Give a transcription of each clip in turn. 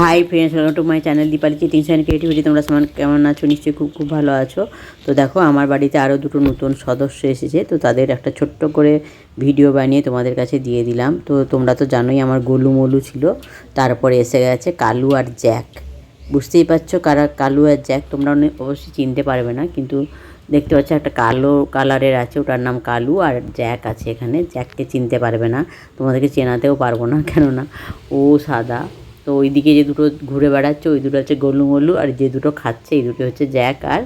High friends, welcome to my channel Dipali চিটিংস and creativity. তোমরা সবাই কেমন আছো? নিশ্চয়ই খুব ভালো আছো। তো দেখো, আমার বাড়িতে আরও দুটো নতুন সদস্য এসেছে, তো তাদের একটা ছোট্ট করে ভিডিও বানিয়ে তোমাদের কাছে দিয়ে দিলাম। তো তোমরা তো জানোই আমার গোলু মোলু ছিল, তারপরে এসে গেছে কালু আর জ্যাক। বুঝতেই পারছো কারা কালু আর জ্যাক, তোমরা অবশ্যই চিনতে পারবে না, কিন্তু দেখতে পাচ্ছ একটা কালো কালারের আছে, ওটার নাম কালু, আর জ্যাক আছে এখানে। জ্যাককে চিনতে পারবে না, তোমাদেরকে চেনাতেও পারবো না, কেননা ও সাদা। তো ওইদিকে যে দুটো ঘুরে বেড়াচ্ছে ওই দুটো হচ্ছে গোলু মোলু, আর যে দুটো খাচ্ছে এই দুটো হচ্ছে জ্যাক আর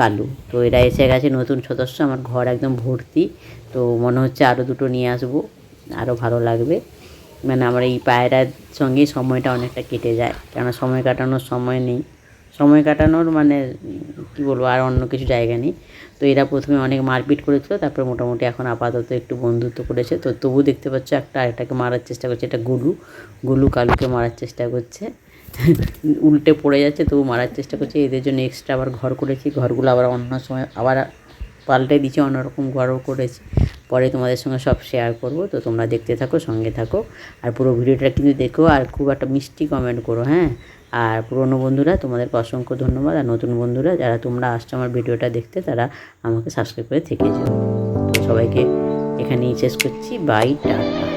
কালু। তো এরা এসে গেছে নতুন সদস্য, আমার ঘর একদম ভর্তি। তো মনে হচ্ছে আরও দুটো নিয়ে আসবো, আরও ভালো লাগবে। মানে আমার এই পায়রার সঙ্গেই সময়টা অনেকটা কেটে যায়, কেননা সময় কাটানোর সময় নেই, সময় কাটানোর মানে কী বলবো, আর অন্য কিছু জায়গা নেই। তো এরা প্রথমে অনেক মারপিট করেছিল, তারপরে মোটামুটি এখন আপাতত একটু বন্ধুত্ব করেছে। তো তবু দেখতে পাচ্ছ একটা আরেকটাকে মারার চেষ্টা করছে, এটা গোলু কালুকে মারার চেষ্টা করছে। উল্টে পড়ে যাচ্ছে, তবু মারার চেষ্টা করছে। এদের জন্য এক্সট্রা আবার ঘর করেছি, ঘরগুলো আবার অন্য সময় আবার পাল্টে দিচ্ছি, অন্যরকম ঘরও করেছি। পরে তোমাদের সঙ্গে সব শেয়ার করব, তো তোমরা দেখতে থাকো, সঙ্গে থাকো, আর পুরো ভিডিওটা কিন্তু দেখো, আর খুব একটা মিষ্টি কমেন্ট করো, হ্যাঁ। আর পুরনো বন্ধুরা তোমাদেরকে অসংখ্য ধন্যবাদ, আর নতুন বন্ধুরা যারা তোমরা আসছো আমার ভিডিওটা দেখতে, তারা আমাকে সাবস্ক্রাইব করে থেকে যাও। তো সবাইকে এখানেই শেষ করছি, বাই, টাটা।